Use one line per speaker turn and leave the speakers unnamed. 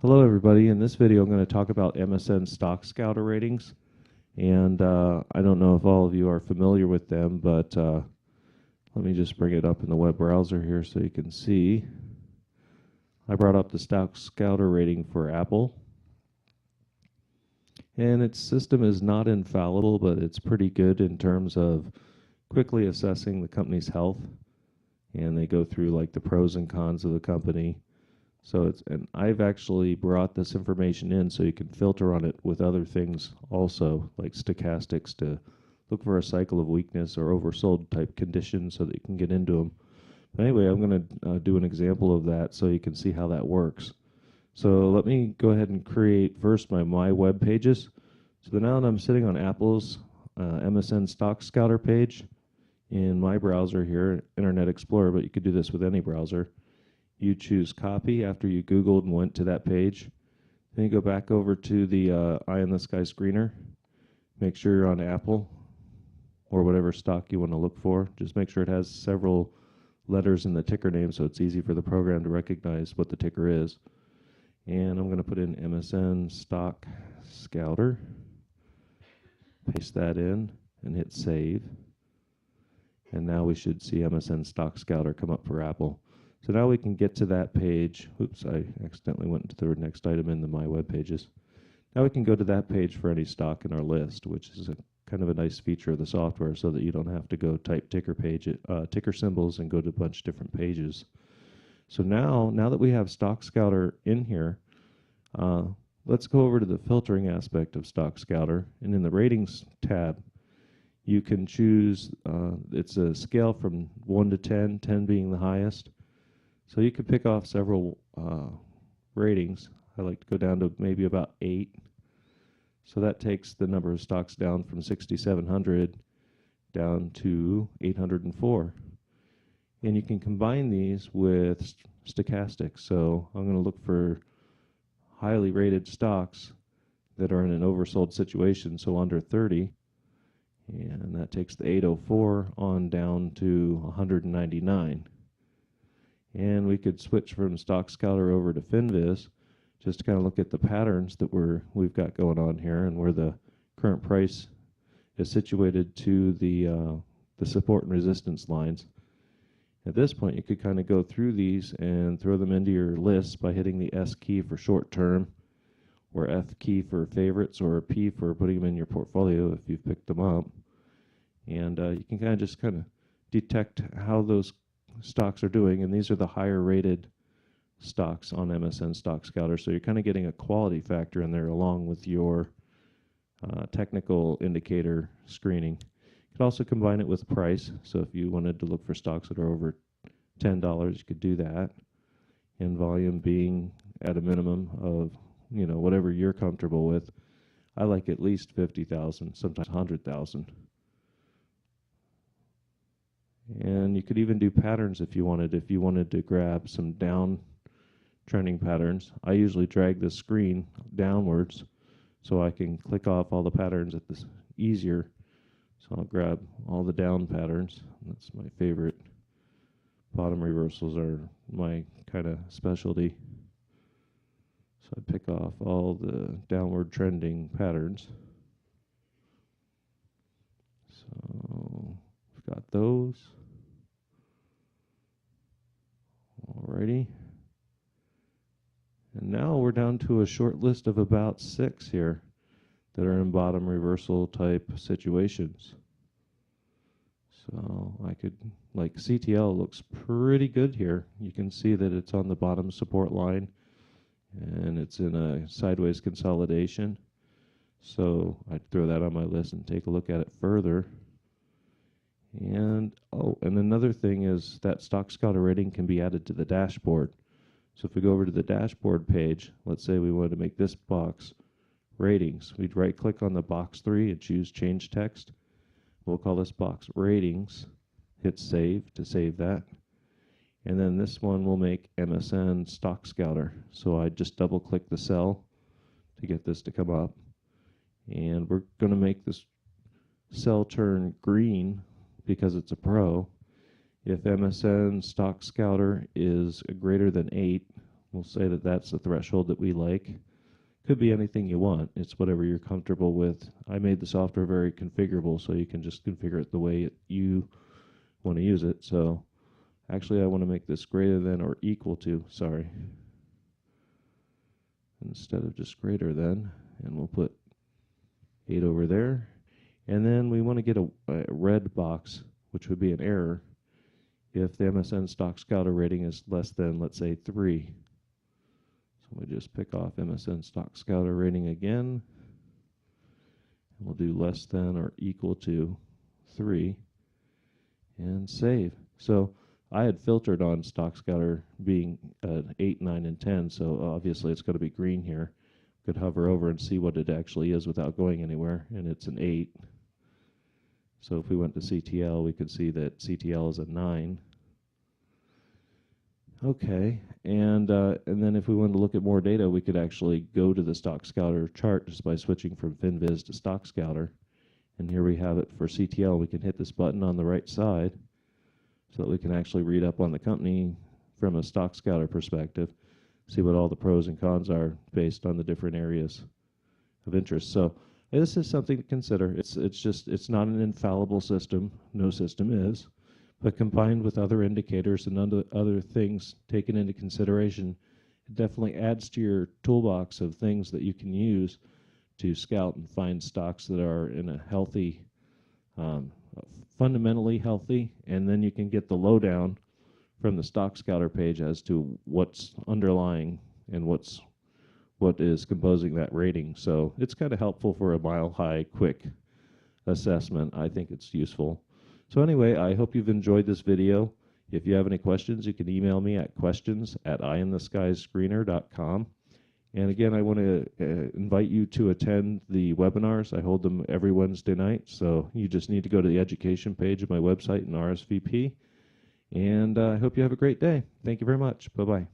Hello everybody. In this video I'm going to talk about MSN StockScouter ratings, and I don't know if all of you are familiar with them, but let me just bring it up in the web browser here so you can see. I brought up the StockScouter rating for Apple, and its system is not infallible, but it's pretty good in terms of quickly assessing the company's health, and they go through like the pros and cons of the company. And I've actually brought this information in so you can filter on it with other things also, like stochastics, to look for a cycle of weakness or oversold type conditions so that you can get into them. But anyway, I'm going to do an example of that so you can see how that works. So let me go ahead and create first my web pages. So now that I'm sitting on Apple's MSN StockScouter page in my browser here, Internet Explorer, but you could do this with any browser. You choose copy after you Googled and went to that page. Then you go back over to the Eye in the Sky screener. Make sure you're on Apple or whatever stock you want to look for. Just make sure it has several letters in the ticker name so it's easy for the program to recognize what the ticker is. And I'm going to put in MSN StockScouter. Paste that in and hit save. And now we should see MSN StockScouter come up for Apple. So now we can get to that page. Oops, I accidentally went to the next item in the My Web Pages. Now we can go to that page for any stock in our list, which is kind of a nice feature of the software so that you don't have to go type ticker symbols and go to a bunch of different pages. So now that we have StockScouter in here, let's go over to the filtering aspect of StockScouter. And in the ratings tab, you can choose, it's a scale from 1 to 10, 10 being the highest. So you could pick off several ratings. I like to go down to maybe about 8. So that takes the number of stocks down from 6,700 down to 804. And you can combine these with stochastics. So I'm going to look for highly rated stocks that are in an oversold situation, so under 30. And that takes the 804 on down to 199. And we could switch from StockScouter over to FinViz just to kind of look at the patterns that we've got going on here and where the current price is situated to the support and resistance lines. At this point, you could kind of go through these and throw them into your list by hitting the S key for short term, or F key for favorites, or P for putting them in your portfolio if you've picked them up. And you can kind of detect how those stocks are doing, and these are the higher rated stocks on MSN StockScouter, so you're kind of getting a quality factor in there along with your technical indicator screening. You could also combine it with price, so if you wanted to look for stocks that are over $10, you could do that, and volume being at a minimum of whatever you're comfortable with. I like at least 50,000, sometimes 100,000. And you could even do patterns if you wanted. If you wanted to grab some down trending patterns, I usually drag the screen downwards so I can click off all the patterns at this easier. So I'll grab all the down patterns. That's my favorite. Bottom reversals are my kind of specialty. So I pick off all the downward trending patterns. So we've got those. Alrighty. And now we're down to a short list of about 6 here that are in bottom reversal type situations. So I could, like CTL looks pretty good here. You can see that it's on the bottom support line and it's in a sideways consolidation. So I'd throw that on my list and take a look at it further. And another thing is that StockScouter rating can be added to the dashboard. So if we go over to the dashboard page, let's say we wanted to make this box ratings. We'd right click on the box 3 and choose change text. We'll call this box ratings, hit save to save that. And then this one will make MSN StockScouter. So I just double click the cell to get this to come up. And we're going to make this cell turn green because it's a pro. If MSN StockScouter is greater than 8, We'll say that that's the threshold that we like. Could be anything you want. It's whatever you're comfortable with. I made the software very configurable, so you can just configure it the way you want to use it. So actually I want to make this greater than or equal to, sorry, instead of just greater than, and we'll put 8 over there. And then we want to get a red box, which would be an error if the MSN StockScouter rating is less than, let's say, 3. So we just pick off MSN StockScouter rating again, and we'll do less than or equal to 3, and save. So I had filtered on StockScouter being 8, 9, and 10, so obviously it's going to be green here. Could hover over and see what it actually is without going anywhere, and it's an 8. So if we went to CTL, we could see that CTL is a 9. Okay, and then if we wanted to look at more data, we could actually go to the StockScouter chart just by switching from FinViz to StockScouter. And here we have it for CTL. We can hit this button on the right side so that we can actually read up on the company from a StockScouter perspective, see what all the pros and cons are based on the different areas of interest. So this is something to consider. It's not an infallible system. No system is. But combined with other indicators and other things taken into consideration, it definitely adds to your toolbox of things that you can use to scout and find stocks that are in a healthy, fundamentally healthy, and then you can get the lowdown from the StockScouter page as to what's underlying and what is composing that rating. So it's kind of helpful for a mile-high, quick assessment. I think it's useful. So anyway, I hope you've enjoyed this video. If you have any questions, you can email me at questions@eyeinatheskyscreener.com. And again, I want to invite you to attend the webinars. I hold them every Wednesday night, so you just need to go to the education page of my website and RSVP. And I hope you have a great day. Thank you very much. Bye-bye.